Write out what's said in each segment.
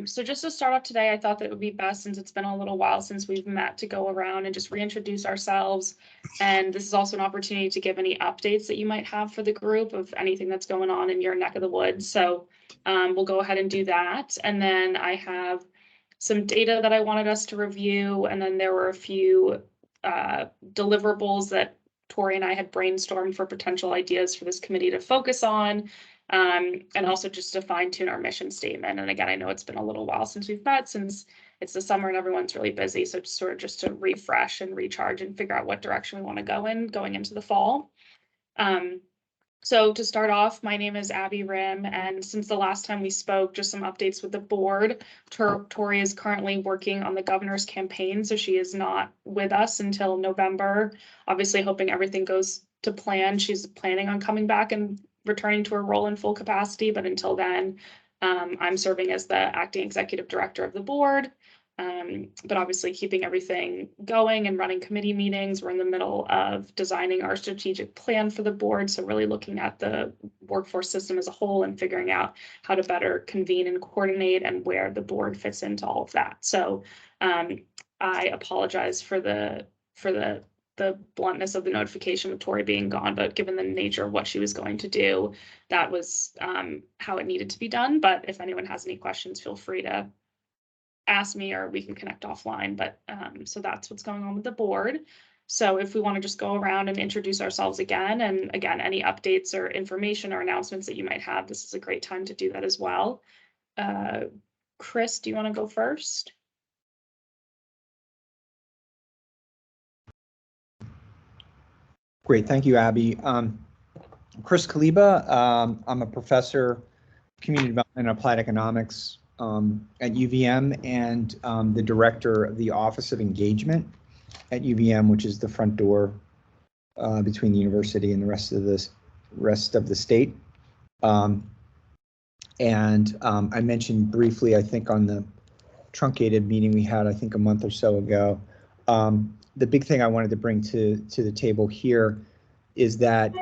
So just to start off today, I thought that it would be best, since it's been a little while since we've met, to go around and just reintroduce ourselves. And this is also an opportunity to give any updates that you might have for the group of anything that's going on in your neck of the woods. So we'll go ahead and do that. And then I have some data that I wanted us to review. And then there were a few deliverables that Tori and I had brainstormed for potential ideas for this committee to focus on. And also just to fine tune our mission statement. And again, I know it's been a little while since we've met, since it's the summer and everyone's really busy. So just to refresh and recharge and figure out what direction we want to go in going into the fall. So to start off, my name is Abby Rim, and since the last time we spoke, just some updates with the board. Tori is currently working on the governor's campaign, so she is not with us until November. Obviously, hoping everything goes to plan. She's planning on coming back and returning to her role in full capacity, but until then, I'm serving as the acting executive director of the board. But obviously keeping everything going and running committee meetings. We're in the middle of designing our strategic plan for the board. So really looking at the workforce system as a whole and figuring out how to better convene and coordinate and where the board fits into all of that. So I apologize for the bluntness of the notification with Tori being gone, but given the nature of what she was going to do, that was how it needed to be done. But if anyone has any questions, feel free to ask me or we can connect offline. But so that's what's going on with the board. So if we want to just go around and introduce ourselves again, and again, any updates or information or announcements that you might have, this is a great time to do that as well. Chris, do you want to go first? Great, thank you, Abby. Chris Kaliba, I'm a professor of community development and applied economics at UVM, and the director of the Office of Engagement at UVM, which is the front door between the university and the rest of the state. I mentioned briefly, I think, on the truncated meeting we had, I think, a month or so ago. The big thing I wanted to bring to the table here is that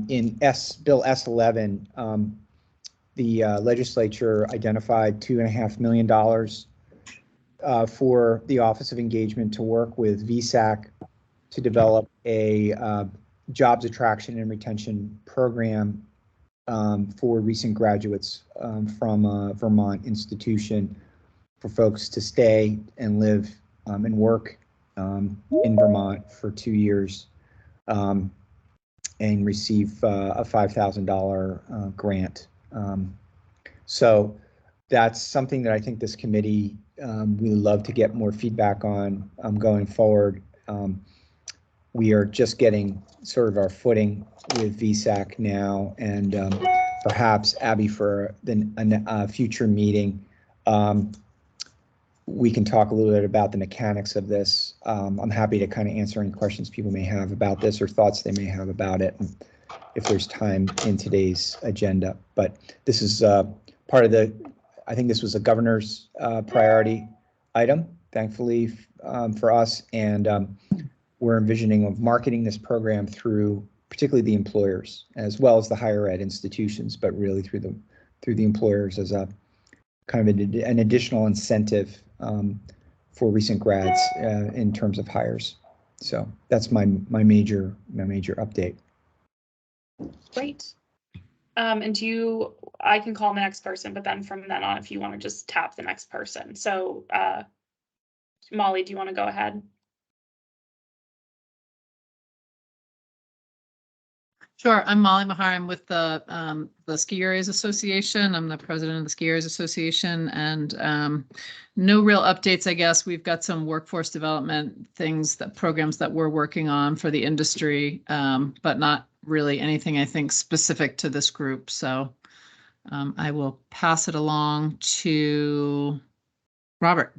in Bill S11, the legislature identified $2.5 million for the Office of Engagement to work with VSAC to develop a jobs attraction and retention program for recent graduates from a Vermont institution, for folks to stay and live and work in Vermont for 2 years and receive a $5,000 grant. So that's something that I think this committee we would love to get more feedback on going forward. We are just getting sort of our footing with VSAC now, and perhaps, Abby, for a future meeting, we can talk a little bit about the mechanics of this. I'm happy to kind of answer any questions people may have about this or thoughts they may have about it, if there's time in today's agenda. But this is part of I think this was a governor's priority item, thankfully, for us. And we're envisioning of marketing this program through particularly the employers as well as the higher ed institutions, but really through the employers as a kind of an additional incentive for recent grads in terms of hires. So that's my major update. Great. And I can call the next person, but then from then on, if you want to just tap the next person. So Molly, do you want to go ahead? Sure. I'm Molly Mahar. I'm with the Ski Areas Association. I'm the president of the Ski Areas Association, and no real updates, I guess. We've got some workforce development programs that we're working on for the industry, but not really anything, I think, specific to this group. So I will pass it along to Robert.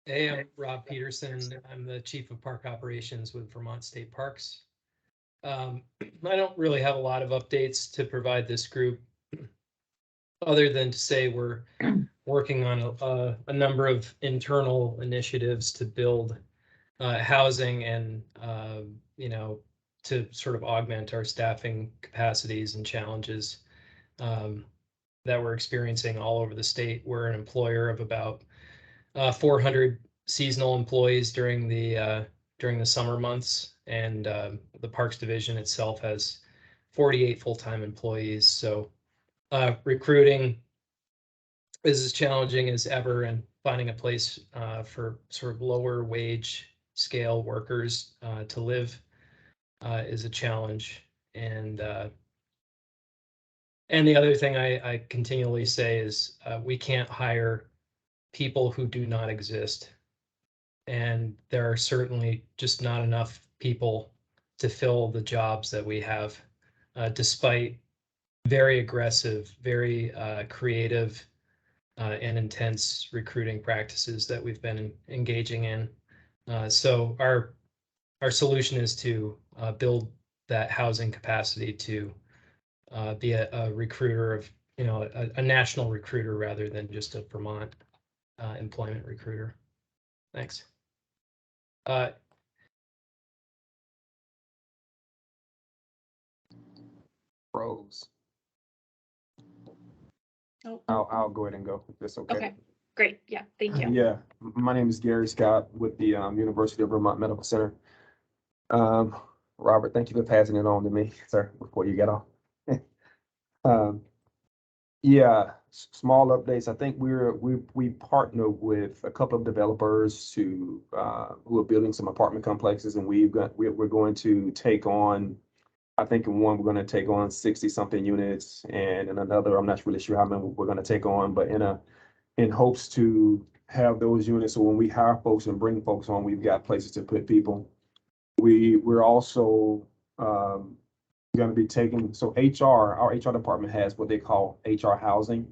Hey, I'm Rob Peterson. I'm the Chief of Park Operations with Vermont State Parks. I don't really have a lot of updates to provide this group, other than to say we're working on a number of internal initiatives to build housing and, to sort of augment our staffing capacities and challenges. that we're experiencing all over the state. We're an employer of about 400 seasonal employees during the summer months, and the Parks Division itself has 48 full-time employees. So recruiting is as challenging as ever, and finding a place for sort of lower wage scale workers to live is a challenge. And the other thing I continually say is we can't hire people who do not exist. And there are certainly just not enough people to fill the jobs that we have, despite very aggressive, very creative and intense recruiting practices that we've been engaging in. So our solution is to build that housing capacity to be a recruiter of, a national recruiter rather than just a Vermont employment recruiter. Thanks. Rose. Oh, I'll go ahead and go if that's okay. okay, great. Yeah, thank you. Yeah, my name is Gary Scott with the University of Vermont Medical Center. Robert, thank you for passing it on to me, sir, before you get off. Yeah, small updates. I think we partner with a couple of developers who are building some apartment complexes, and we're going to take on, I think in one, we're going to take on 60 something units, and in another, I'm not really sure how many we're going to take on, but in hopes to have those units. So when we hire folks and bring folks on, we've got places to put people. We're also going to be taking, so our HR department has what they call HR housing.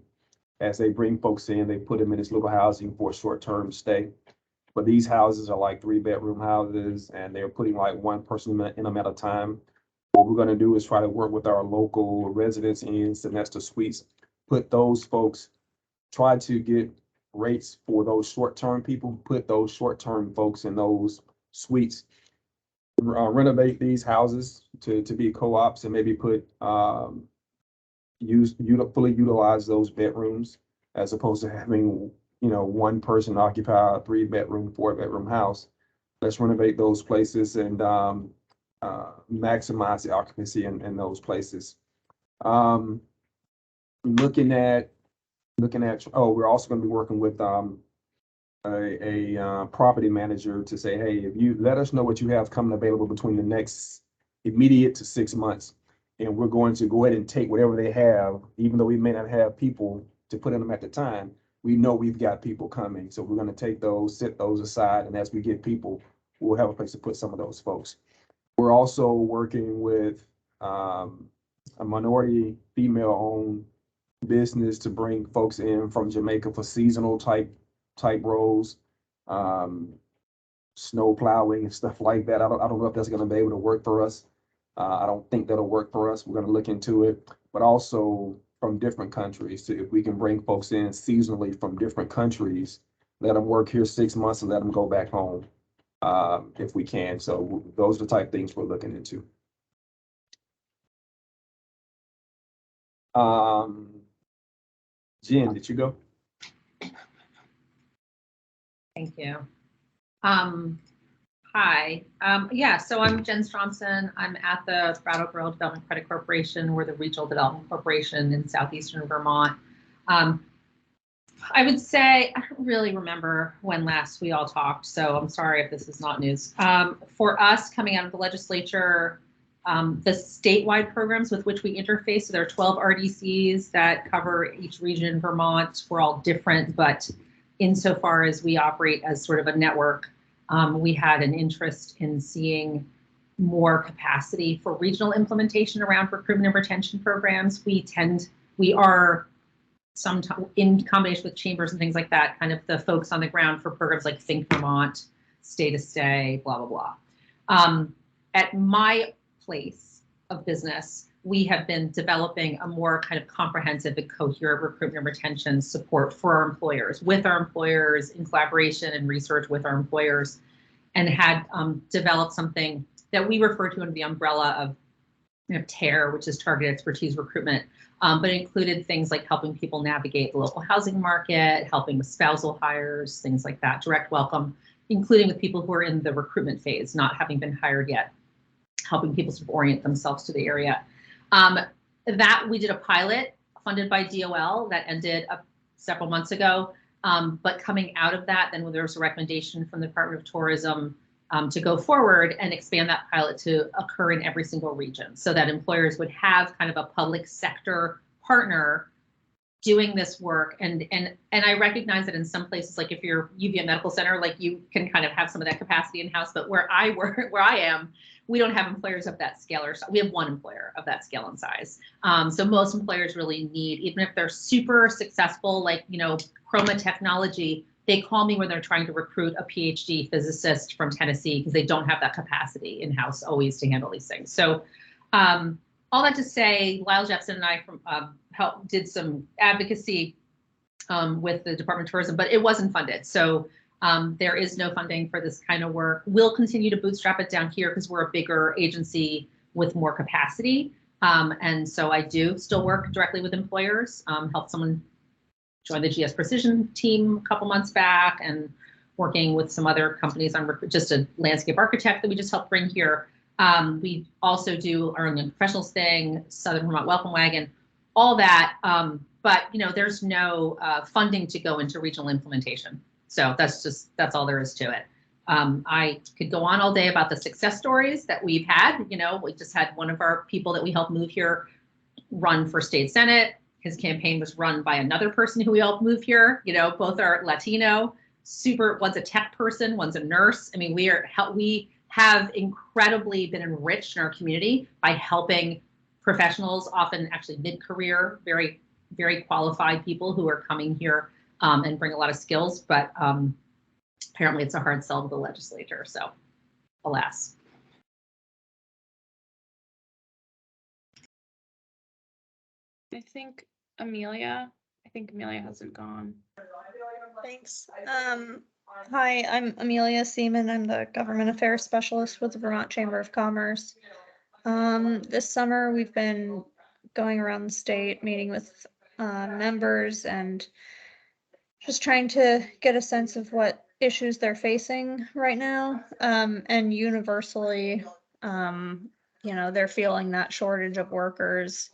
As they bring folks in, they put them in this little housing for a short-term stay. But these houses are like 3-bedroom houses, and they're putting like one person in them at a time. What we're going to do is try to work with our local residents in semester suites, put those folks, try to get rates for those short-term people, put those short-term folks in those suites, renovate these houses to be co-ops, and maybe put fully utilize those bedrooms, as opposed to having one person occupy a 3-bedroom, 4-bedroom house. Let's renovate those places and maximize the occupancy in those places. Looking at, we're also going to be working with a property manager to say, hey, if you let us know what you have coming available between the next immediate to 6 months, and we're going to go ahead and take whatever they have, even though we may not have people to put in them at the time, we know we've got people coming. So we're going to take those, set those aside, and as we get people, we'll have a place to put some of those folks. We're also working with a minority female-owned business to bring folks in from Jamaica for seasonal type roles, snow plowing and stuff like that. I don't know if that's going to be able to work for us. I don't think that'll work for us. We're going to look into it, but also from different countries. So if we can bring folks in seasonally from different countries, let them work here 6 months and let them go back home, if we can. So those are the type of things we're looking into. Jen, did you go? Thank you. Hi. Yeah, so I'm Jen Stromson. I'm at the Brattleboro Development Credit Corporation. We're the regional development corporation in southeastern Vermont. I would say, I don't really remember when last we all talked, so I'm sorry if this is not news. For us, coming out of the legislature, the statewide programs with which we interface, so there are 12 RDCs that cover each region in Vermont. We're all different, but insofar as we operate as sort of a network, we had an interest in seeing more capacity for regional implementation around recruitment and retention programs. We are sometimes in combination with chambers and things like that, kind of the folks on the ground for programs like Think Vermont, Stay to Stay, blah, blah, blah. At my place of business, we have been developing a more kind of comprehensive and coherent recruitment and retention support for our employers, with our employers, in collaboration and research with our employers, and had developed something that we refer to under the umbrella of TARE, which is Target Expertise Recruitment, but it included things like helping people navigate the local housing market, helping with spousal hires, things like that, direct welcome, including with people who are in the recruitment phase, not having been hired yet, helping people sort of orient themselves to the area. That we did a pilot funded by DOL that ended several months ago. But coming out of that, then there was a recommendation from the Department of Tourism to go forward and expand that pilot to occur in every single region, so that employers would have kind of a public sector partner doing this work. And I recognize that in some places, like if you're UVM Medical Center, like you can kind of have some of that capacity in-house, but where I work, where I am, we don't have employers of that scale, or we have one employer of that scale and size. So most employers really need, even if they're super successful, like, you know, Chroma Technology, they call me when they're trying to recruit a PhD physicist from Tennessee because they don't have that capacity in-house always to handle these things. So all that to say, Lyle Jepson and I did some advocacy with the Department of Tourism, but it wasn't funded. So there is no funding for this kind of work. We'll continue to bootstrap it down here because we're a bigger agency with more capacity. And so I do still work directly with employers, help someone join the GS Precision team a couple months back, and working with some other companies on just a landscape architect that we just helped bring here. We also do our own professionals thing, Southern Vermont Welcome Wagon, all that. But you know, there's no funding to go into regional implementation. So that's all there is to it. I could go on all day about the success stories that we've had. You know, we just had one of our people that we helped move here run for state senate. His campaign was run by another person who we helped move here. You know, both are Latino, super, one's a tech person, one's a nurse. I mean, we have incredibly been enriched in our community by helping professionals, often actually mid-career, very, very qualified people who are coming here and bring a lot of skills. But apparently it's a hard sell to the legislature. So alas. I think Amelia hasn't gone. Thanks. Hi, I'm Amelia Seaman. I'm the Government Affairs Specialist with the Vermont Chamber of Commerce. This summer, we've been going around the state, meeting with members and just trying to get a sense of what issues they're facing right now. And universally, you know, they're feeling that shortage of workers,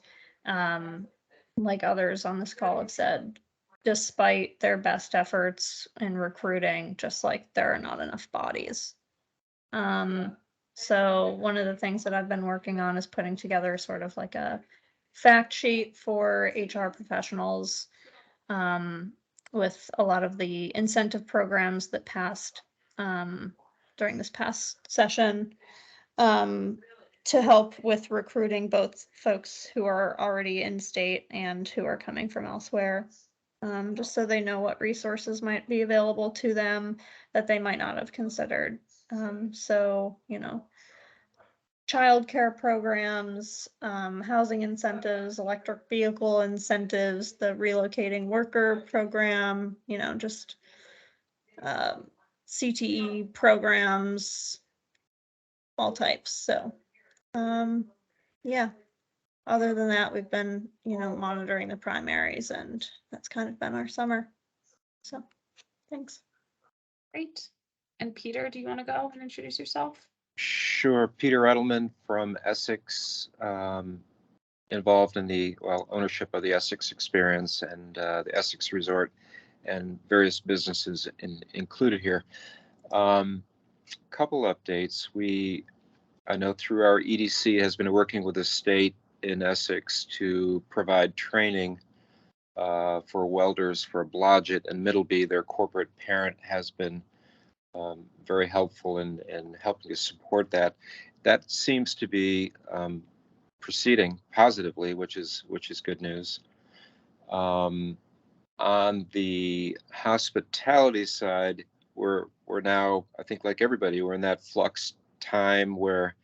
like others on this call have said, despite their best efforts in recruiting, just like there are not enough bodies. So one of the things that I've been working on is putting together sort of like a fact sheet for HR professionals, with a lot of the incentive programs that passed during this past session, to help with recruiting both folks who are already in state and who are coming from elsewhere, just so they know what resources might be available to them that they might not have considered. So, you know, childcare programs, housing incentives, electric vehicle incentives, the relocating worker program, you know, just CTE programs, all types. So, yeah, other than that, we've been, you know, monitoring the primaries, and that's kind of been our summer. So, thanks. Great. And Peter, do you want to go and introduce yourself? Sure. Peter Edelman from Essex, involved in the ownership of the Essex Experience and the Essex Resort and various businesses included here. Couple updates. I know through our EDC has been working with the state in Essex to provide training for welders for Blodgett and Middleby. Their corporate parent has been very helpful in helping to support that. That seems to be proceeding positively, which is good news. On the hospitality side, we're now, I think, like everybody, we're in that flux time where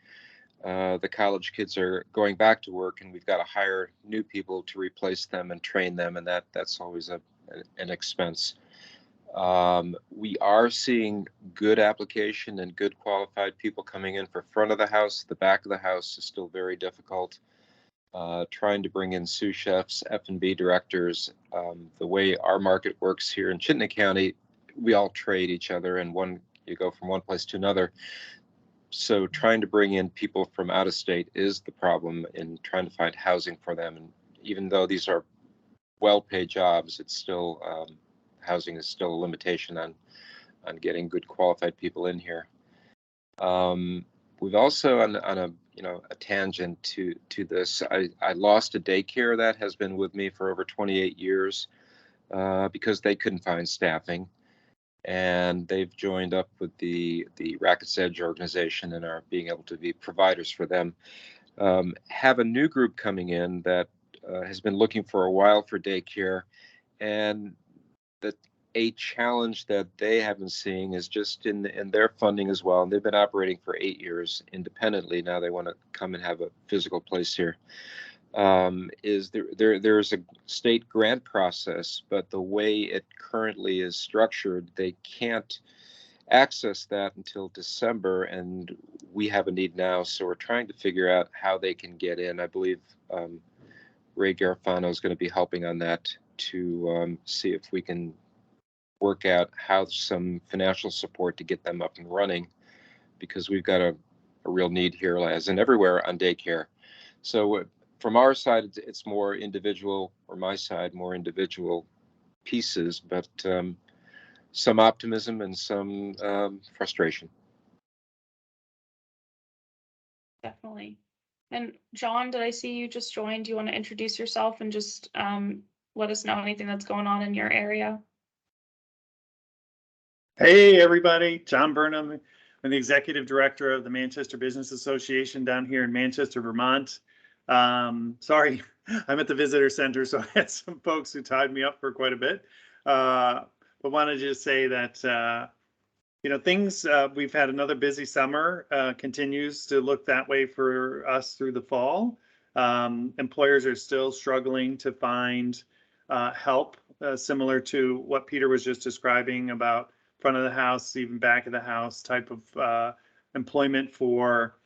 the college kids are going back to work, and we've got to hire new people to replace them and train them, and that's always an expense. We are seeing good application and good qualified people coming in for front of the house. The back of the house is still very difficult. Trying to bring in sous chefs, F&B directors. The way our market works here in Chittenden County, we all trade each other, and you go from one place to another. So trying to bring in people from out of state is the problem in trying to find housing for them. And even though these are well-paid jobs, it's still housing is still a limitation on getting good qualified people in here. We've also on a tangent to this. I lost a daycare that has been with me for over 28 years because they couldn't find staffing, and they've joined up with the Rackets Edge organization and are being able to be providers for them. Have a new group coming in that has been looking for a while for daycare, and a challenge that they have been seeing is just in their funding as well. And they've been operating for 8 years independently. Now they want to come and have a physical place here. Is there's a state grant process, but the way it currently is structured, they can't access that until December, and we have a need now. So we're trying to figure out how they can get in. I believe Ray Garofano is going to be helping on that to see if we can work out how some financial support to get them up and running, because we've got a real need here, as in everywhere, on daycare. So from our side, it's more individual, or my side, more individual pieces, but some optimism and some frustration. Definitely. And John, did I see you just joined? Do you want to introduce yourself and just let us know anything that's going on in your area? Hey, everybody. John Burnham. I'm the executive director of the Manchester Business Association down here in Manchester, Vermont. Sorry, I'm at the visitor center, so I had some folks who tied me up for quite a bit. But wanted to just say that, things, we've had another busy summer, continues to look that way for us through the fall. Employers are still struggling to find help, similar to what Peter was just describing about front of the house, even back of the house type of employment for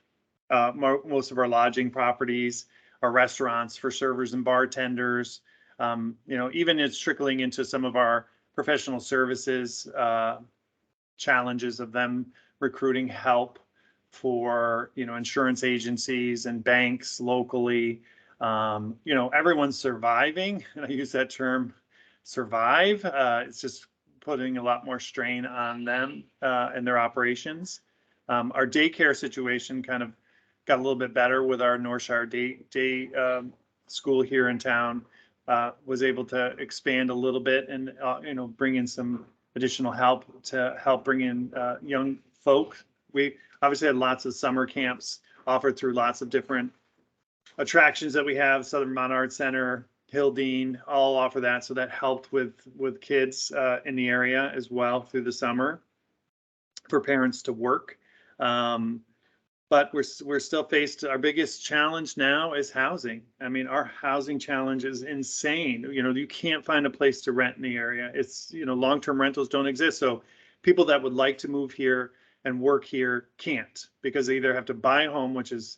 most of our lodging properties, our restaurants for servers and bartenders. Even it's trickling into some of our professional services challenges of them recruiting help for, insurance agencies and banks locally. Everyone's surviving, and I use that term survive. It's just putting a lot more strain on them and their operations. Our daycare situation kind of got a little bit better with our Northshire Day school here in town. Was able to expand a little bit and bring in some additional help to help bring in young folk. We obviously had lots of summer camps offered through lots of different attractions that we have. Southern Vermont Arts Center, Hildene, all offer that. So that helped with kids in the area as well through the summer for parents to work. But we're still faced, our biggest challenge now is housing. I mean, our housing challenge is insane. You can't find a place to rent in the area. It's, long-term rentals don't exist. So people that would like to move here and work here can't, because they either have to buy a home, which is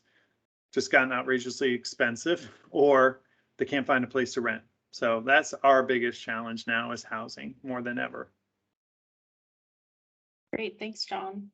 just gotten outrageously expensive, or they can't find a place to rent. So that's our biggest challenge now, is housing more than ever. Great, thanks, John.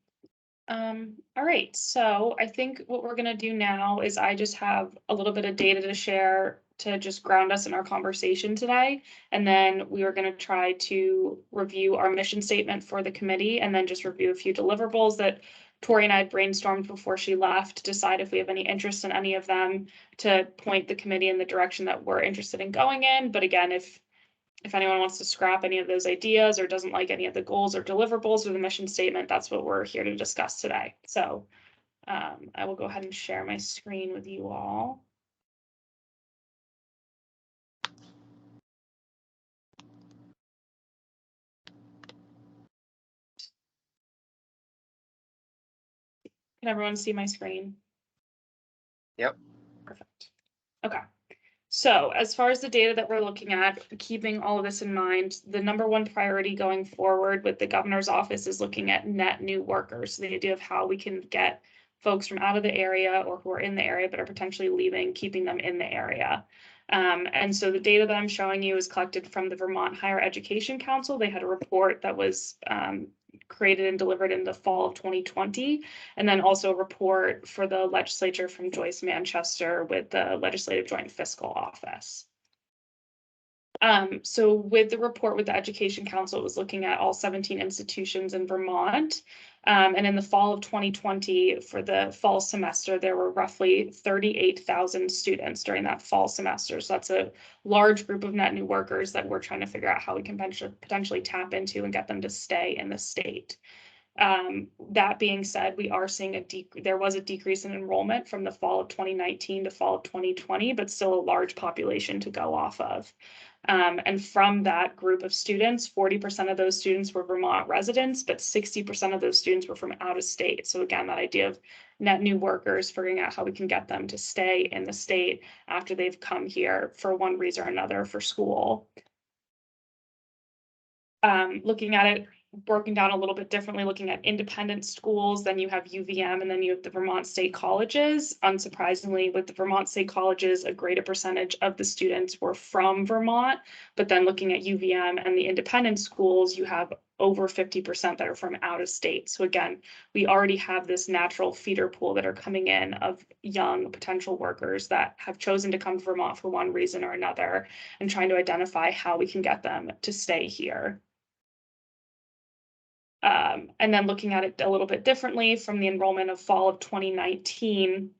All right, so I think what we're gonna do now is I just have a little bit of data to share to just ground us in our conversation today. And then we are gonna try to review our mission statement for the committee, and then just review a few deliverables that Tori and I had brainstormed before she left, decide if we have any interest in any of them, to point the committee in the direction that we're interested in going in. But again, if anyone wants to scrap any of those ideas or doesn't like any of the goals or deliverables or the mission statement, that's what we're here to discuss today. So I will go ahead and share my screen with you all. Can everyone see my screen? Yep. Perfect. Okay. So as far as the data that we're looking at, keeping all of this in mind, the number one priority going forward with the governor's office is looking at net new workers. So the idea of how we can get folks from out of the area or who are in the area but are potentially leaving, keeping them in the area. And so the data that I'm showing you is collected from the Vermont Higher Education Council. They had a report that was created and delivered in the fall of 2020, and then also a report for the legislature from Joyce Manchester with the Legislative Joint Fiscal Office. So with the report with the Education Council, it was looking at all 17 institutions in Vermont. And in the fall of 2020, for the fall semester, there were roughly 38,000 students during that fall semester. So that's a large group of net new workers that we're trying to figure out how we can potentially tap into and get them to stay in the state. That being said, we are seeing there was a decrease in enrollment from the fall of 2019 to fall of 2020, but still a large population to go off of. And from that group of students, 40% of those students were Vermont residents, but 60% of those students were from out of state. So again, that idea of net new workers, figuring out how we can get them to stay in the state after they've come here for one reason or another for school. Looking at it broken down a little bit differently, looking at independent schools, then you have UVM, and then you have the Vermont State Colleges. Unsurprisingly, with the Vermont State Colleges, a greater percentage of the students were from Vermont, but then looking at UVM and the independent schools, you have over 50% that are from out of state. So again, we already have this natural feeder pool that are coming in of young potential workers that have chosen to come to Vermont for one reason or another, and trying to identify how we can get them to stay here. And then looking at it a little bit differently from the enrollment of fall of 2019,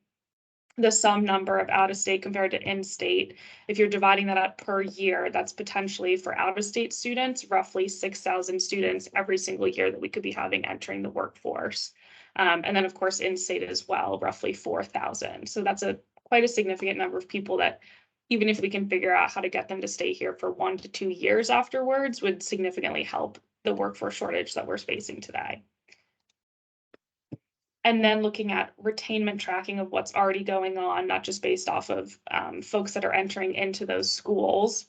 the sum number of out-of-state compared to in-state, if you're dividing that up per year, that's potentially for out-of-state students, roughly 6,000 students every single year that we could be having entering the workforce. And then of course, in-state as well, roughly 4,000. So that's quite a significant number of people that, even if we can figure out how to get them to stay here for 1 to 2 years afterwards, would significantly help the workforce shortage that we're facing today. And then looking at retainment tracking of what's already going on, not just based off of folks that are entering into those schools.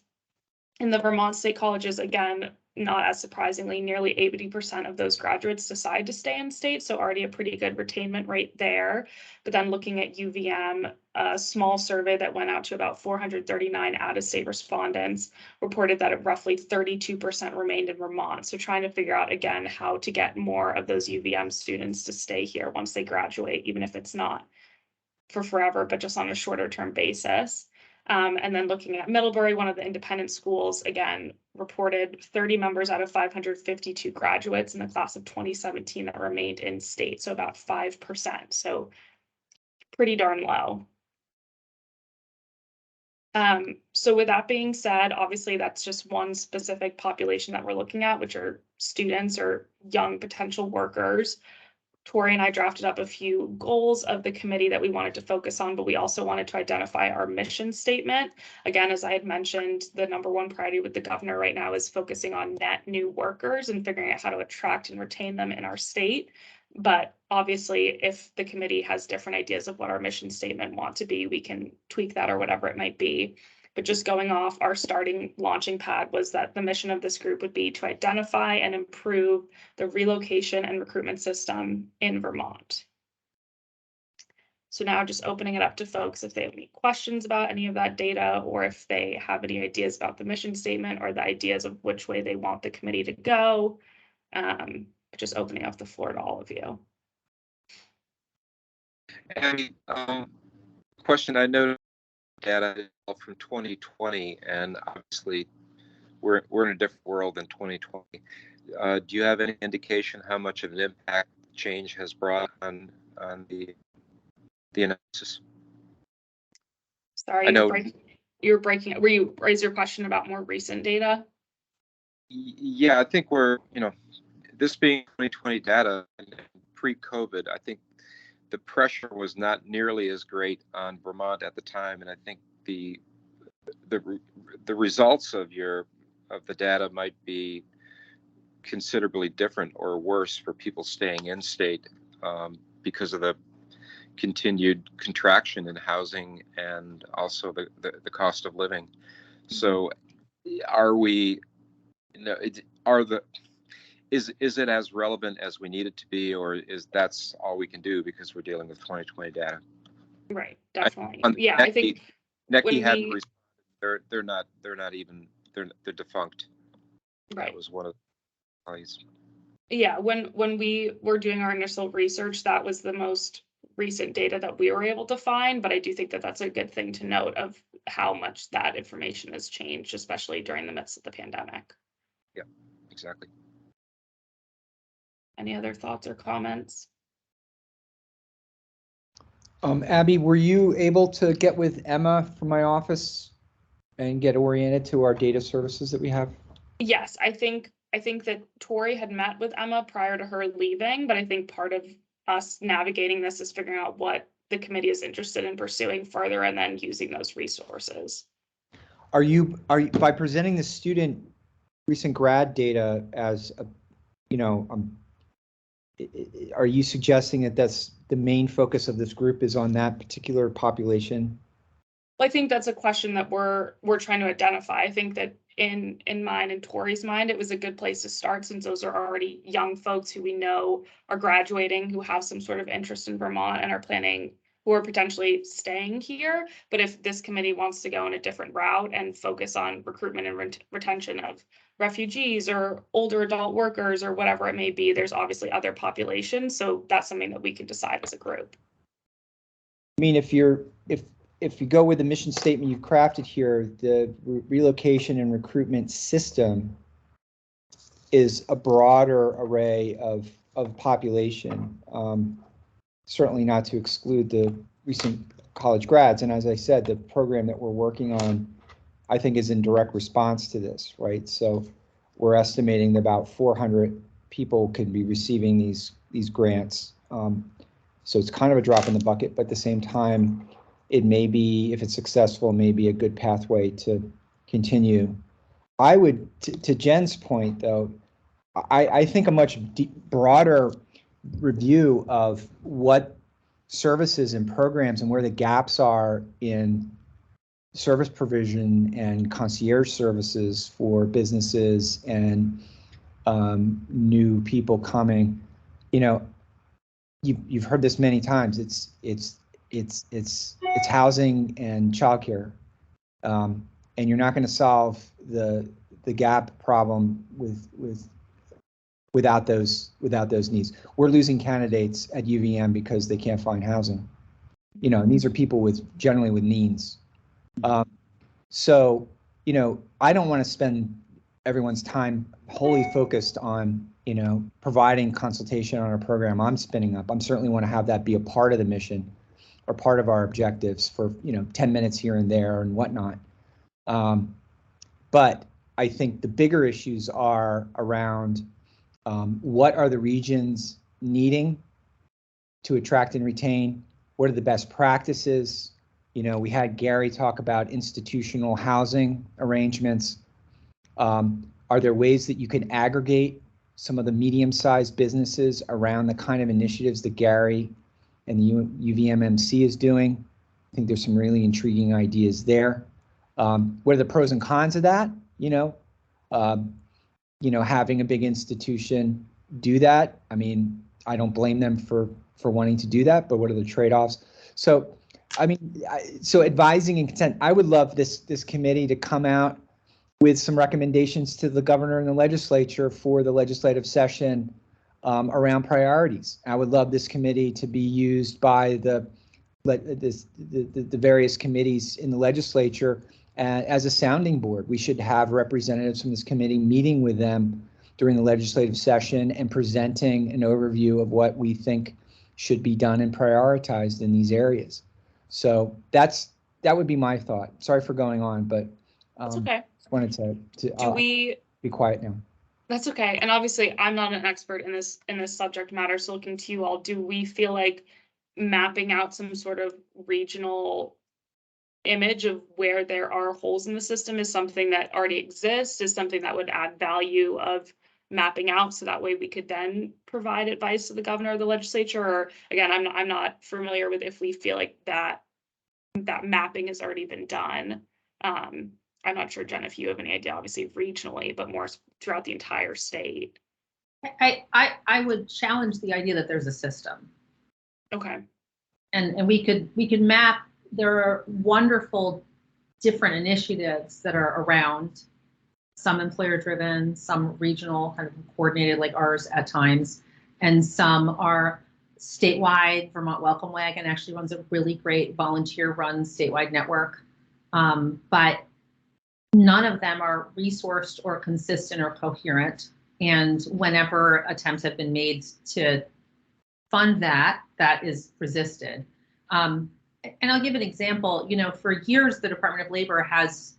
In the Vermont State Colleges, again, not as surprisingly, nearly 80% of those graduates decide to stay in state, so already a pretty good retainment rate there. But then looking at UVM, a small survey that went out to about 439 out-of-state respondents reported that roughly 32% remained in Vermont. So trying to figure out, again, how to get more of those UVM students to stay here once they graduate, even if it's not for forever, but just on a shorter term basis. And then looking at Middlebury, one of the independent schools, again, reported 30 members out of 552 graduates in the class of 2017 that remained in state, so about 5%, so pretty darn low. So with that being said, obviously that's just one specific population that we're looking at, which are students or young potential workers. Tori and I drafted up a few goals of the committee that we wanted to focus on, but we also wanted to identify our mission statement. Again, as I had mentioned, the number one priority with the governor right now is focusing on net new workers and figuring out how to attract and retain them in our state. But obviously, if the committee has different ideas of what our mission statement want to be, we can tweak that or whatever it might be. But just going off, our starting launching pad was that the mission of this group would be to identify and improve the relocation and recruitment system in Vermont. So now just opening it up to folks if they have any questions about any of that data, or if they have any ideas about the mission statement or the ideas of which way they want the committee to go. Just opening up the floor to all of you. And question, I know data from 2020, and obviously we're in a different world than 2020. Do you have any indication how much of an impact change has brought on the analysis? Sorry, I know you're breaking. Is your question about more recent data? Yeah, I think we're, this being 2020 data and pre-COVID, I think the pressure was not nearly as great on Vermont at the time, and I think the results of the data might be considerably different or worse for people staying in state because of the continued contraction in housing and also the cost of living. So are we, is it as relevant as we need it to be, or is that's all we can do because we're dealing with 2020 data? Right, definitely. On Yeah, I think NECI when hadn't we, they're not even they're defunct. right. That was one of the colleagues. Yeah, when we were doing our initial research, that was the most recent data that we were able to find, but I do think that that's a good thing to note of how much that information has changed, especially during the midst of the pandemic. Yeah, exactly. Any other thoughts or comments? Abby, were you able to get with Emma from my office and get oriented to our data services that we have? Yes, I think that Tori had met with Emma prior to her leaving, but I think part of us navigating this is figuring out what the committee is interested in pursuing further and then using those resources. Are you by presenting the student recent grad data as a, you know, are you suggesting that that's the main focus of this group is on that particular population? Well, I think that's a question that we're trying to identify. I think that in mine and Tori's mind, it was a good place to start since those are already young folks who we know are graduating, who have some sort of interest in Vermont and are planning, who are potentially staying here. But if this committee wants to go in a different route and focus on recruitment and retention of refugees or older adult workers or whatever it may be, there's obviously other populations. So that's something that we can decide as a group. I mean, if you go with the mission statement you've crafted here, the relocation and recruitment system is a broader array of population, certainly not to exclude the recent college grads. And as I said, the program that we're working on, I think, is in direct response to this, right? So we're estimating that about 400 people could be receiving these grants. So it's kind of a drop in the bucket, but at the same time, it may be, if it's successful, maybe a good pathway to continue. I would, to Jen's point though, I think a much broader review of what services and programs and where the gaps are in service provision and concierge services for businesses and new people coming. You know, you've heard this many times. It's housing and childcare, and you're not going to solve the gap problem without those needs. We're losing candidates at UVM because they can't find housing. You know, and these are people generally with means. So, you know, I don't want to spend everyone's time wholly focused on, you know, providing consultation on a program I'm spinning up. I'm certainly want to have that be a part of the mission or part of our objectives for, you know, 10 minutes here and there and whatnot. But I think the bigger issues are around what are the regions needing to attract and retain? What are the best practices? You know, we had Gary talk about institutional housing arrangements. Are there ways that you can aggregate some of the medium-sized businesses around the kind of initiatives that Gary and the UVMMC is doing? I think there's some really intriguing ideas there. What are the pros and cons of that? You know, having a big institution do that. I mean, I don't blame them for wanting to do that, but what are the trade-offs? So, I mean, so advising and consent. I would love this committee to come out with some recommendations to the governor and the legislature for the legislative session around priorities. I would love this committee to be used by the various committees in the legislature as a sounding board. We should have representatives from this committee meeting with them during the legislative session and presenting an overview of what we think should be done and prioritized in these areas. So that would be my thought. Sorry for going on, but That's okay. Wanted to be quiet now. That's okay. And obviously I'm not an expert in this subject matter. So looking to you all, do we feel like mapping out some sort of regional image of where there are holes in the system is something that already exists, is something that would add value of mapping out so that way we could then provide advice to the governor or the legislature? Or again, I'm not familiar with if we feel like that mapping has already been done. I'm not sure, Jen, if you have any idea, obviously regionally, but more throughout the entire state. I would challenge the idea that there's a system. Okay. And we could map, there are wonderful different initiatives that are around, some employer driven, some regional, kind of coordinated like ours at times, and some are statewide. Vermont Welcome Wagon actually runs a really great volunteer run statewide network, but none of them are resourced or consistent or coherent. And whenever attempts have been made to fund that, that is resisted. And I'll give an example. You know, for years, the Department of Labor has,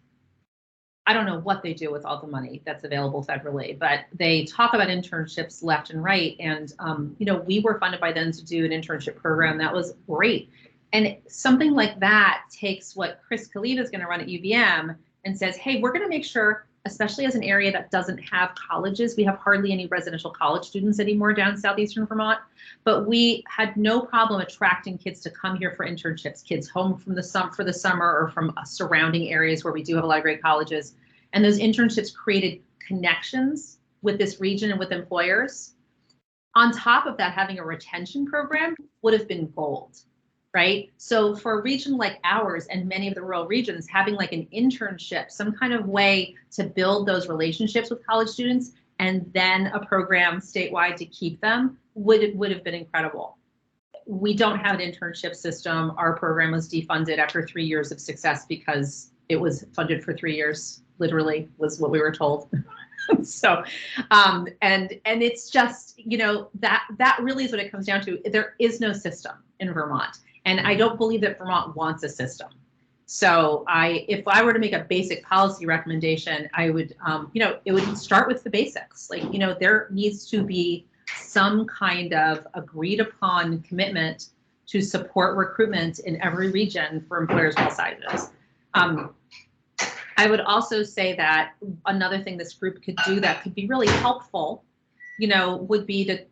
I don't know what they do with all the money that's available federally, but they talk about internships left and right. And, you know, we were funded by them to do an internship program. That was great. And something like that takes what Chris Khalid is going to run at UVM and says, hey, we're going to make sure, especially as an area that doesn't have colleges, we have hardly any residential college students anymore down southeastern Vermont, but we had no problem attracting kids to come here for internships, kids home from for the summer or from surrounding areas where we do have a lot of great colleges. And those internships created connections with this region and with employers. On top of that, having a retention program would have been gold. Right? So for a region like ours and many of the rural regions, having like an internship, some kind of way to build those relationships with college students and then a program statewide to keep them would have been incredible. We don't have an internship system. Our program was defunded after 3 years of success because it was funded for 3 years, literally was what we were told. So, and it's just, you know, that really is what it comes down to. There is no system in Vermont. And I don't believe that Vermont wants a system. So if I were to make a basic policy recommendation, I would, you know, it would start with the basics. Like, you know, there needs to be some kind of agreed upon commitment to support recruitment in every region for employers of all sizes. I would also say that another thing this group could do that could be really helpful, you know, would be to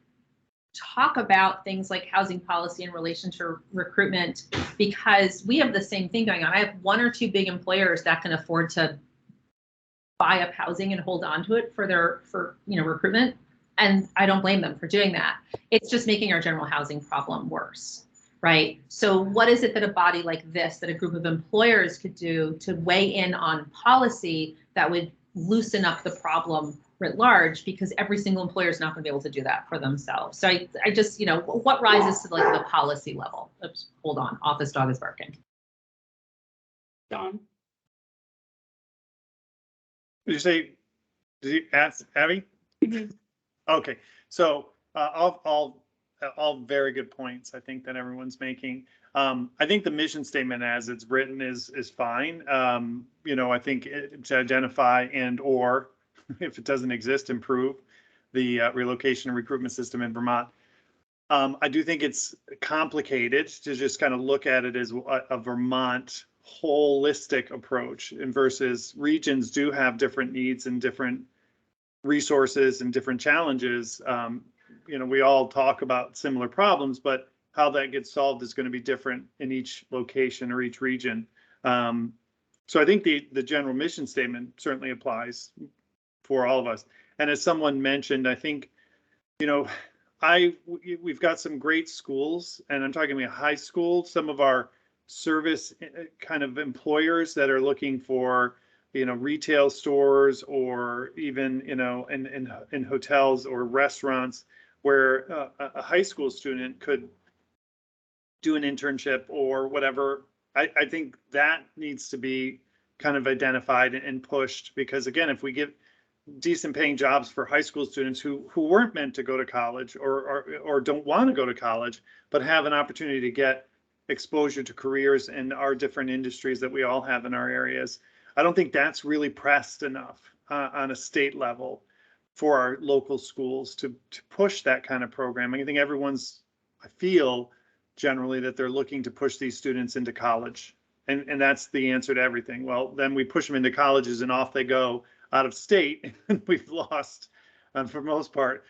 talk about things like housing policy in relation to recruitment, because we have the same thing going on. I have 1 or 2 big employers that can afford to buy up housing and hold on to it for you know, recruitment. And I don't blame them for doing that. It's just making our general housing problem worse, right? So what is it that a body like this, that a group of employers could do to weigh in on policy that would loosen up the problem writ large, because every single employer is not going to be able to do that for themselves. So I just, you know, what rises to like the policy level? Oops, hold on, office dog is barking. John? Did you ask Abby? Mhm. Okay, so all very good points, I think, that everyone's making. I think the mission statement as it's written is fine. You know, I think to identify and or if it doesn't exist, improve the relocation and recruitment system in Vermont. I do think it's complicated to just kind of look at it as a Vermont holistic approach, and versus regions do have different needs and different resources and different challenges. You know, we all talk about similar problems, but how that gets solved is going to be different in each location or each region. So I think the general mission statement certainly applies for all of us. And as someone mentioned, I think, you know, we've got some great schools, and I'm talking about high school, some of our service kind of employers that are looking for, you know, retail stores or even, you know, in hotels or restaurants where a high school student could do an internship or whatever. I think that needs to be kind of identified and pushed, because again, if we give decent paying jobs for high school students who weren't meant to go to college or don't want to go to college, but have an opportunity to get exposure to careers in our different industries that we all have in our areas. I don't think that's really pressed enough on a state level for our local schools to push that kind of programming. I think I feel generally that they're looking to push these students into college, and that's the answer to everything. Well, then we push them into colleges and off they go out of state, and we've lost for most part,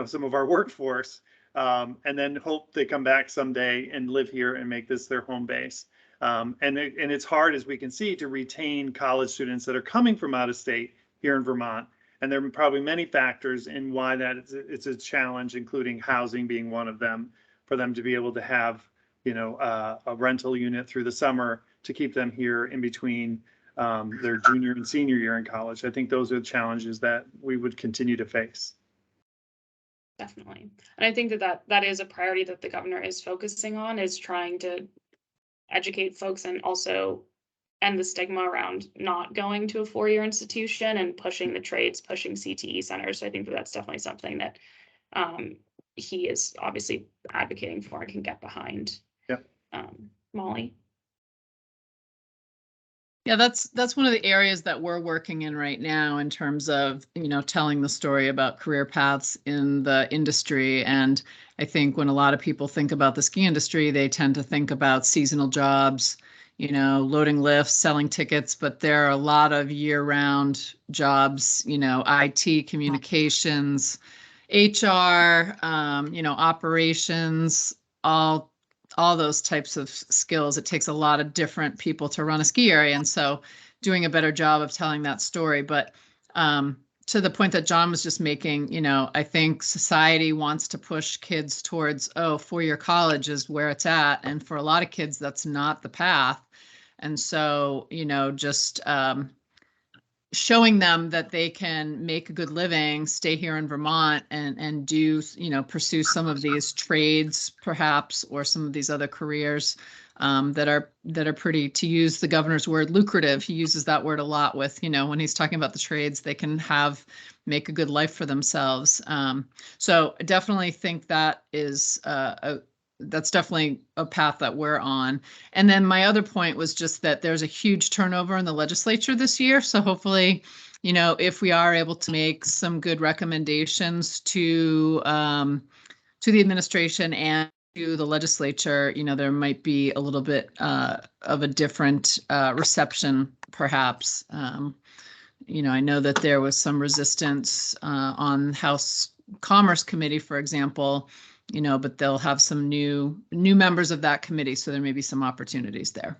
some of our workforce, and then hope they come back someday and live here and make this their home base. And it's hard, as we can see, to retain college students that are coming from out of state here in Vermont. And there are probably many factors in why it's a challenge, including housing being one of them, for them to be able to have, a rental unit through the summer to keep them here in between their junior and senior year in college. I think those are the challenges that we would continue to face. Definitely. And I think that is a priority that the governor is focusing on, is trying to educate folks and also end the stigma around not going to a four-year institution and pushing the trades, pushing CTE centers. So I think that's definitely something that he is obviously advocating for and can get behind. Yep. Molly? Yeah, that's one of the areas that we're working in right now in terms of, telling the story about career paths in the industry. And I think when a lot of people think about the ski industry, they tend to think about seasonal jobs, loading lifts, selling tickets, but there are a lot of year-round jobs, IT, communications, HR, operations, all those types of skills. It takes a lot of different people to run a ski area. And so doing a better job of telling that story. But to the point that John was just making, I think society wants to push kids towards, four-year college is where it's at. And for a lot of kids, that's not the path. And so, just showing them that they can make a good living, stay here in Vermont and do, pursue some of these trades perhaps, or some of these other careers that are pretty, to use the governor's word, lucrative. He uses that word a lot with, when he's talking about the trades, they can make a good life for themselves. So I definitely think that is that's definitely a path that we're on. And then my other point was just that there's a huge turnover in the legislature this year. So hopefully, if we are able to make some good recommendations to the administration and to the legislature, there might be a little bit of a different reception, perhaps. I know that there was some resistance on House Commerce Committee, for example, but they'll have some new members of that committee, so there may be some opportunities there.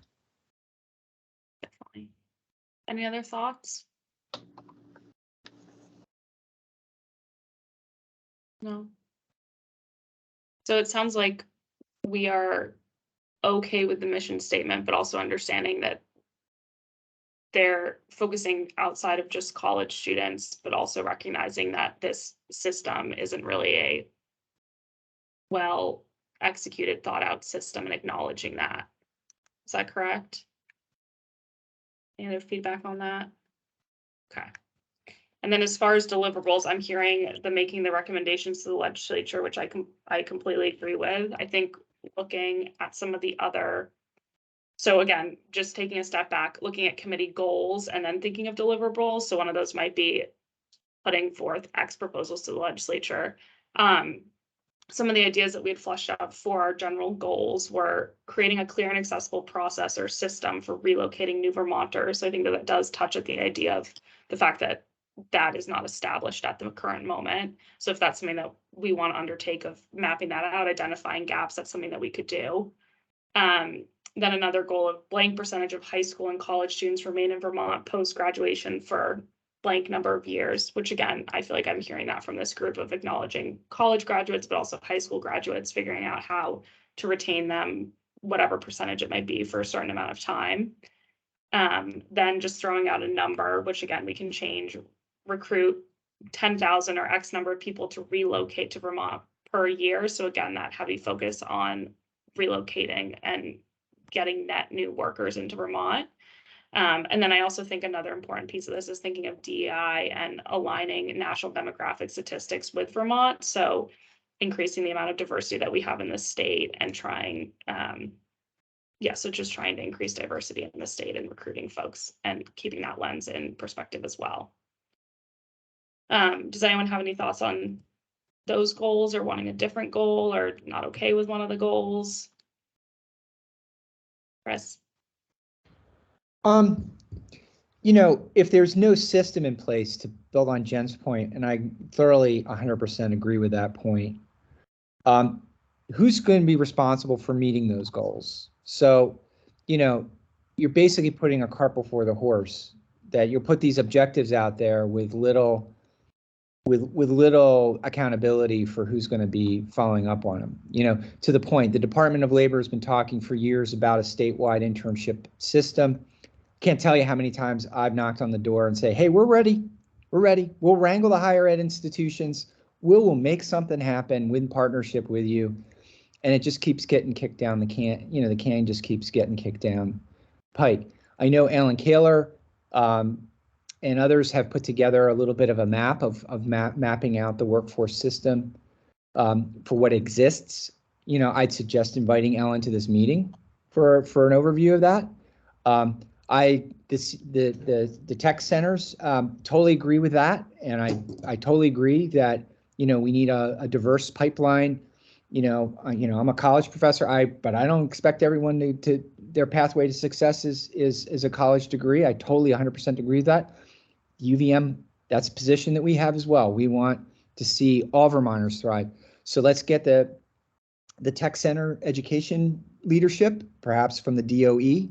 Definitely. Any other thoughts? No. So it sounds like we are okay with the mission statement, but also understanding that they're focusing outside of just college students, but also recognizing that this system isn't really a well executed, thought out system, and acknowledging that. Is that correct? Any other feedback on that? Okay. And then as far as deliverables, I'm hearing making the recommendations to the legislature, which I completely agree with. I think looking at some of the other, so again, just taking a step back, looking at committee goals and then thinking of deliverables. So one of those might be putting forth X proposals to the legislature. Some of the ideas that we had fleshed out for our general goals were creating a clear and accessible process or system for relocating new Vermonters. So I think that does touch at the idea of the fact that that is not established at the current moment. So if that's something that we want to undertake of mapping that out, identifying gaps, that's something that we could do. Then another goal of blank percentage of high school and college students remain in Vermont post-graduation for blank number of years, which again, I feel like I'm hearing that from this group of acknowledging college graduates, but also high school graduates, figuring out how to retain them, whatever percentage it might be for a certain amount of time. Then just throwing out a number, which again, we can change, recruit 10,000 or X number of people to relocate to Vermont per year. So again, that heavy focus on relocating and getting net new workers into Vermont. And then I also think another important piece of this is thinking of DEI and aligning national demographic statistics with Vermont. So increasing the amount of diversity that we have in the state and trying, so just trying to increase diversity in the state and recruiting folks and keeping that lens in perspective as well. Does anyone have any thoughts on those goals, or wanting a different goal, or not okay with one of the goals? Chris? you know, if there's no system in place to build on Jen's point, and I thoroughly 100% agree with that point, who's going to be responsible for meeting those goals? So, you know, you're basically putting a cart before the horse, that you'll put these objectives out there with little accountability for who's going to be following up on them. You know, to the point, the Department of Labor has been talking for years about a statewide internship system. Can't tell you how many times I've knocked on the door and say, hey, we're ready. We're ready. We'll wrangle the higher ed institutions. We'll make something happen in partnership with you. And it just keeps getting kicked down the can. You know, the can just keeps getting kicked down pike. I know Alan Kaler and others have put together a little bit of a map of mapping out the workforce system for what exists. You know, I'd suggest inviting Ellen to this meeting for an overview of that. The tech centers totally agree with that, and I totally agree that, you know, we need a diverse pipeline. You know, I'm a college professor, but I don't expect everyone to their pathway to success is a college degree. I totally 100% agree with that. UVM, that's a position that we have as well. We want to see all Vermonters thrive. So let's get the tech center education leadership, perhaps from the DOE,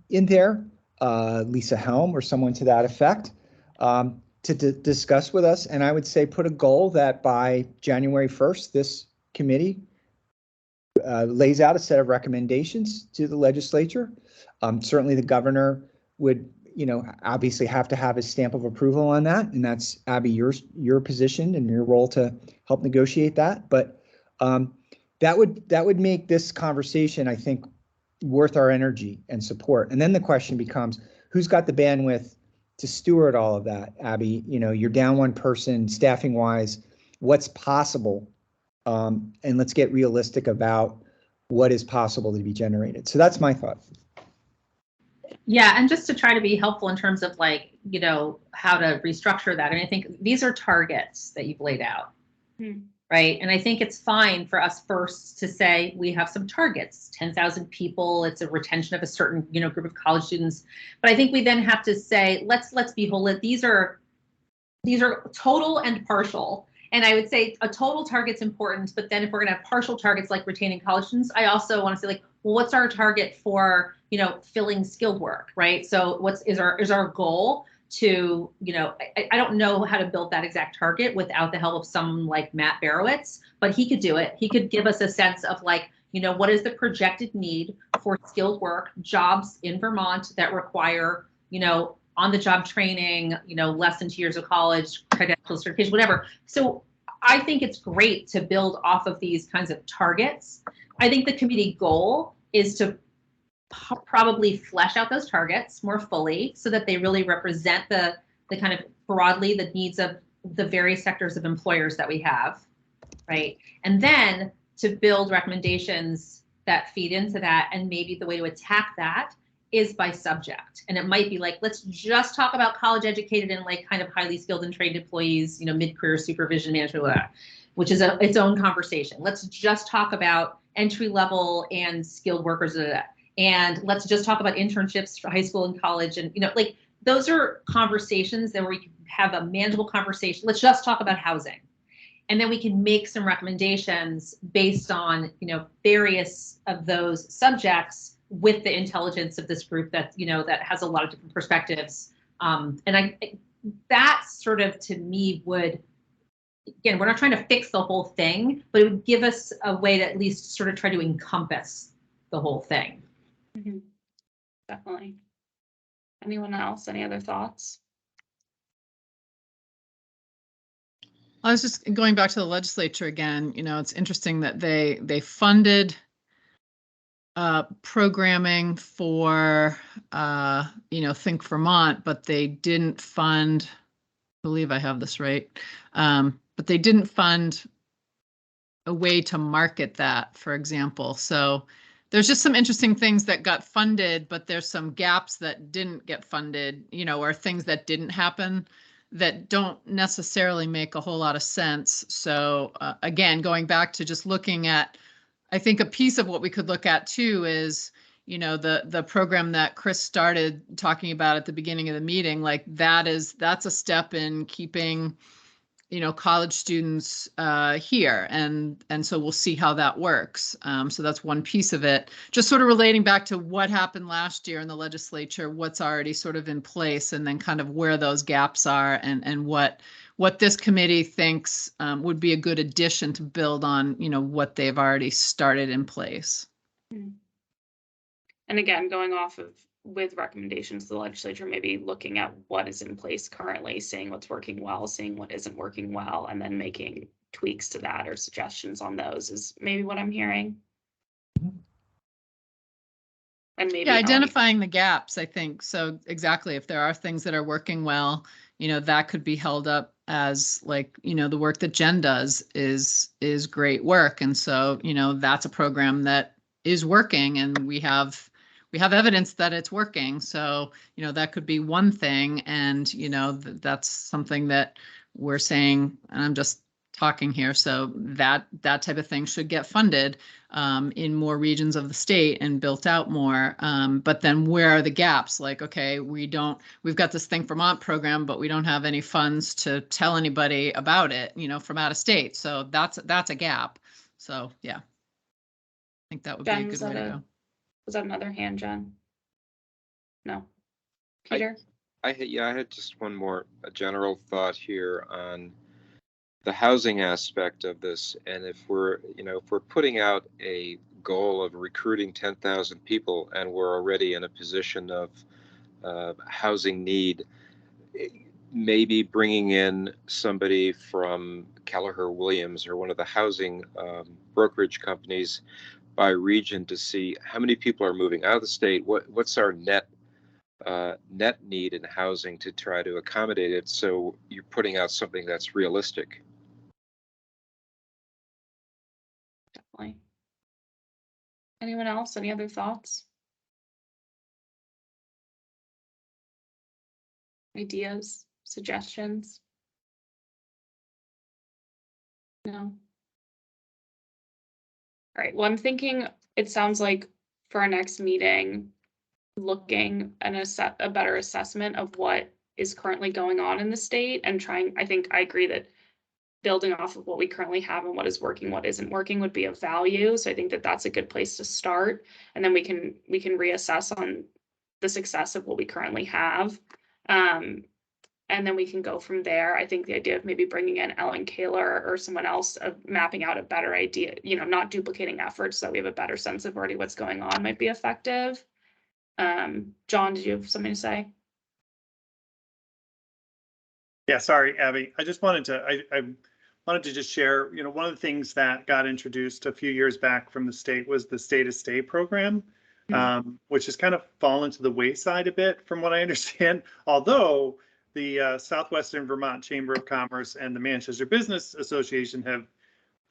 in there, Lisa Helm or someone to that effect, to discuss with us. And I would say put a goal that by January 1st, this committee lays out a set of recommendations to the legislature. Certainly the governor would, you know, obviously have to have his stamp of approval on that. And that's, Abby, your position and your role to help negotiate that. But that would make this conversation, I think, worth our energy and support. And then the question becomes, who's got the bandwidth to steward all of that? Abby, you know, you're down one person staffing wise, what's possible? And let's get realistic about what is possible to be generated. So that's my thought. Yeah, and just to try to be helpful in terms of, like, you know, how to restructure that. And I think these are targets that you've laid out, right? And I think it's fine for us first to say we have some targets, 10,000 people. It's a retention of a certain, you know, group of college students. But I think we then have to say, let's be whole. These are total and partial. And I would say a total target's important, but then if we're going to have partial targets like retaining college students, I also want to say, like, well, what's our target for, you know, filling skilled work, right? So is our goal to, you know, I don't know how to build that exact target without the help of someone like Matt Barowitz, but he could do it. He could give us a sense of, like, you know, what is the projected need for skilled work jobs in Vermont that require, you know, on-the-job training, you know, less than 2 years of college, credential certification, whatever. So I think it's great to build off of these kinds of targets. I think the committee goal is to probably flesh out those targets more fully so that they really represent the kind of broadly the needs of the various sectors of employers that we have, right? And then to build recommendations that feed into that. And maybe the way to attack that is by subject. And it might be like, let's just talk about college educated and, like, kind of highly skilled and trained employees, you know, mid-career supervision management, which is its own conversation. Let's just talk about entry level and skilled workers. And let's just talk about internships for high school and college. And, you know, like, those are conversations that we can have a manageable conversation. Let's just talk about housing. And then we can make some recommendations based on, you know, various of those subjects with the intelligence of this group that, you know, that has a lot of different perspectives. And that sort of, to me, would, again, we're not trying to fix the whole thing, but it would give us a way to at least sort of try to encompass the whole thing. Mm-hmm. Definitely. Anyone else? Any other thoughts? I was just going back to the legislature again. You know, it's interesting that they funded programming for, you know, Think Vermont, but they didn't fund, I believe I have this right, but they didn't fund a way to market that, for example. So there's just some interesting things that got funded, but there's some gaps that didn't get funded, you know, or things that didn't happen that don't necessarily make a whole lot of sense. So again, going back to just looking at, I think a piece of what we could look at too is, you know, the program that Chris started talking about at the beginning of the meeting, like that's a step in keeping, you know, college students here, and so we'll see how that works. So that's one piece of it. Just sort of relating back to what happened last year in the legislature, what's already sort of in place, and then kind of where those gaps are, and what this committee thinks would be a good addition to build on, you know, what they've already started in place. And again, going off of with recommendations to the legislature, maybe looking at what is in place currently, seeing what's working well, seeing what isn't working well, and then making tweaks to that or suggestions on those is maybe what I'm hearing. And maybe identifying the gaps, I think. So exactly, if there are things that are working well, you know, that could be held up as like, you know, the work that Jen does is great work. And so, you know, that's a program that is working, and we have evidence that it's working. So, you know, that could be one thing. And, you know, that's something that we're saying, and I'm just talking here. So that type of thing should get funded in more regions of the state and built out more. But then where are the gaps? Like, okay, we've got this Think Vermont program, but we don't have any funds to tell anybody about it, you know, from out of state. So that's a gap. So yeah, I think that would Jen, be a good way to go. Was that another hand, Jen? No. Peter? I had just one more general thought here on the housing aspect of this. And if we're putting out a goal of recruiting 10,000 people and we're already in a position of housing need, maybe bringing in somebody from Kelleher Williams or one of the housing brokerage companies by region to see how many people are moving out of the state, what's our net need in housing to try to accommodate it, so you're putting out something that's realistic. Definitely. Anyone else? Any other thoughts? Ideas? Suggestions? No. All right, well, I'm thinking it sounds like for our next meeting, looking and a better assessment of what is currently going on in the state and trying, I think I agree that building off of what we currently have and what is working, what isn't working would be of value. So I think that that's a good place to start. And then we can reassess on the success of what we currently have. And then we can go from there. I think the idea of maybe bringing in Ellen Kaler or someone else of mapping out a better idea, you know, not duplicating efforts so that we have a better sense of already what's going on might be effective. John, did you have something to say? Yeah, sorry, Abby. I just wanted to, I wanted to just share, you know, one of the things that got introduced a few years back from the state was the State of Stay program, which has kind of fallen to the wayside a bit from what I understand, although the Southwestern Vermont Chamber of Commerce and the Manchester Business Association have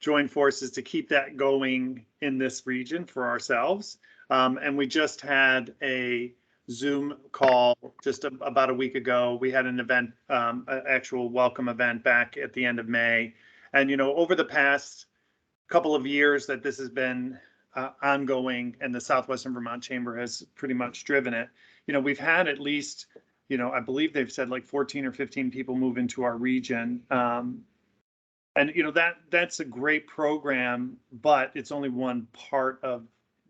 joined forces to keep that going in this region for ourselves. And we just had a Zoom call just about a week ago. We had an event, an actual welcome event back at the end of May. And, you know, over the past couple of years that this has been ongoing and the Southwestern Vermont Chamber has pretty much driven it, you know, we've had at least, you know, I believe they've said like 14 or 15 people move into our region. And, you know, that's a great program, but it's only one part of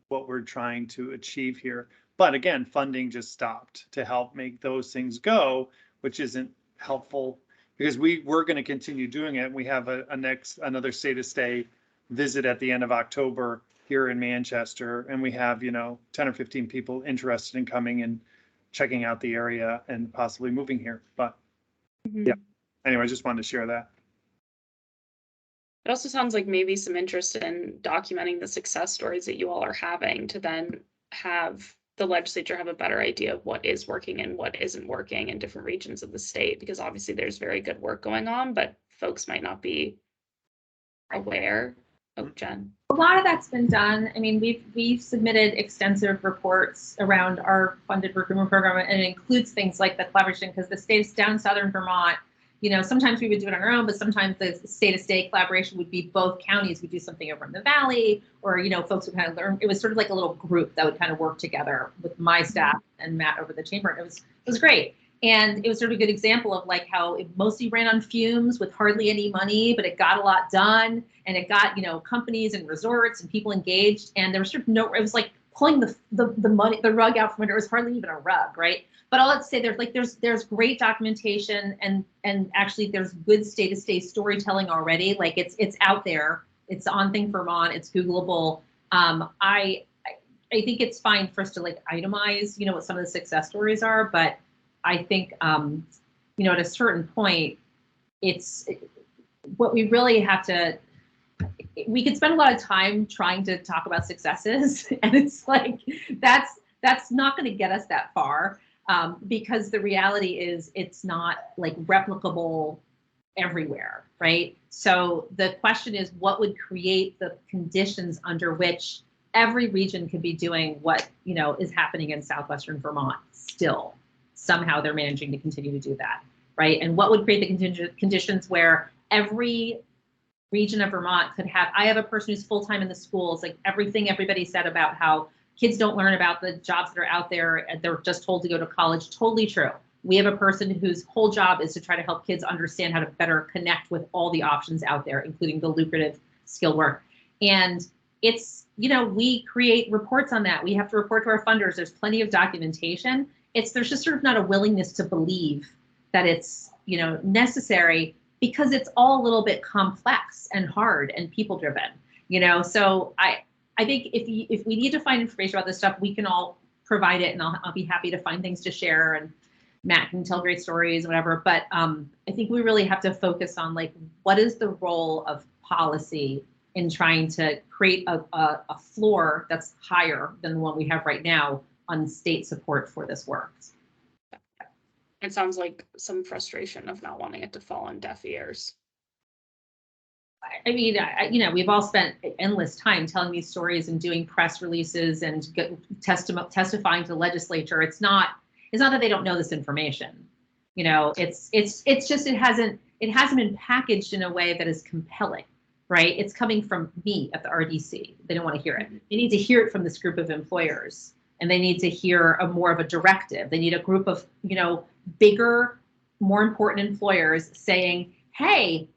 what we're trying to achieve here. But again, funding just stopped to help make those things go, which isn't helpful because we're going to continue doing it. We have another State of Stay visit at the end of October here in Manchester, and we have, you know, 10 or 15 people interested in coming and checking out the area and possibly moving here. But yeah, anyway, I just wanted to share that. It also sounds like maybe some interest in documenting the success stories that you all are having to then have the legislature have a better idea of what is working and what isn't working in different regions of the state, because obviously there's very good work going on, but folks might not be aware. Oh, Jen. A lot of that's been done. I mean, we've submitted extensive reports around our funded recruitment program, and it includes things like the collaboration, because the states down southern Vermont, You know, sometimes we would do it on our own, but sometimes the state-to-state collaboration would be both counties would do something over in the valley, or, you know, folks would kind of learn. It was sort of like a little group that would kind of work together with my staff and Matt over the chamber. And it was great. And it was sort of a good example of like how it mostly ran on fumes with hardly any money, but it got a lot done, and it got, you know, companies and resorts and people engaged. And there was sort of no, it was like pulling the money, the rug out from under. It was hardly even a rug, right? But all I'd say, there's great documentation, and actually there's good state-to-state storytelling already. Like it's out there. It's on Think Vermont. It's Googleable. I think it's fine for us to like itemize, you know, what some of the success stories are, but I think, you know, at a certain point, it's what we really have to. We could spend a lot of time trying to talk about successes, and it's like that's not going to get us that far. Because the reality is it's not like replicable everywhere, right? So the question is, what would create the conditions under which every region could be doing what, you know, is happening in southwestern Vermont still? Somehow they're managing to continue to do that, right? And what would create the conditions where every region of Vermont could have, I have a person who's full-time in the schools, like everything everybody said about how kids don't learn about the jobs that are out there and they're just told to go to college. Totally true. We have a person whose whole job is to try to help kids understand how to better connect with all the options out there, including the lucrative skill work. And it's, you know, we create reports on that. We have to report to our funders. There's plenty of documentation. There's just sort of not a willingness to believe that it's, you know, necessary, because it's all a little bit complex and hard and people driven, you know? So I think if we need to find information about this stuff, we can all provide it, and I'll be happy to find things to share, and Matt can tell great stories, whatever. But I think we really have to focus on like, what is the role of policy in trying to create a floor that's higher than the one we have right now on state support for this work. It sounds like some frustration of not wanting it to fall on deaf ears. I mean, you know, we've all spent endless time telling these stories and doing press releases and testifying to the legislature. It's not that they don't know this information. You know, it's just it hasn't been packaged in a way that is compelling, right? It's coming from me at the RDC. They don't want to hear it. They need to hear it from this group of employers, and they need to hear more of a directive. They need a group of, you know, bigger, more important employers saying, hey,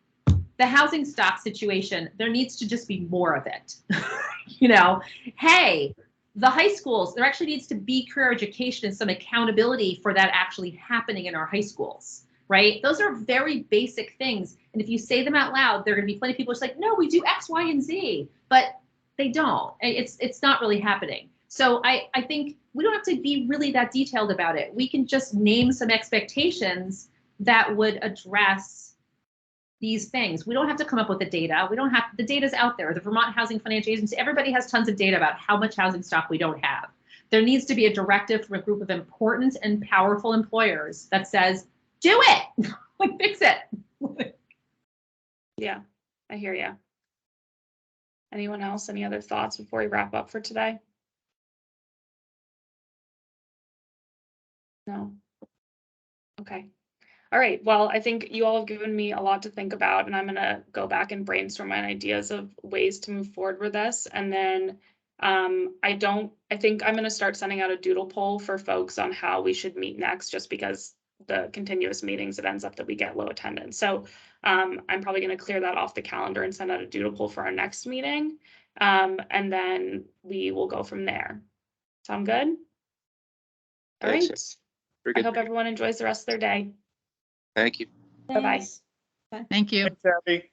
the housing stock situation, there needs to just be more of it. You know, hey, the high schools, there actually needs to be career education and some accountability for that actually happening in our high schools, right? Those are very basic things. And if you say them out loud, there are going to be plenty of people who's like, no, we do X, Y, and Z, but they don't. It's not really happening. So I think we don't have to be really that detailed about it. We can just name some expectations that would address these things. We don't have to come up with the data. The data's out there. The Vermont Housing Finance Agency, everybody has tons of data about how much housing stock we don't have. There needs to be a directive from a group of important and powerful employers that says, do it, like fix it. Yeah, I hear you. Anyone else? Any other thoughts before we wrap up for today? No? Okay. All right, well, I think you all have given me a lot to think about, and I'm gonna go back and brainstorm my ideas of ways to move forward with this. And then I think I'm gonna start sending out a doodle poll for folks on how we should meet next, just because the continuous meetings, it ends up that we get low attendance. So I'm probably gonna clear that off the calendar and send out a doodle poll for our next meeting. And then we will go from there. Sound good? All right. Very I good. hope everyone enjoys the rest of their day. Thank you. Bye-bye. Thanks. Thank you. Thanks, Abby.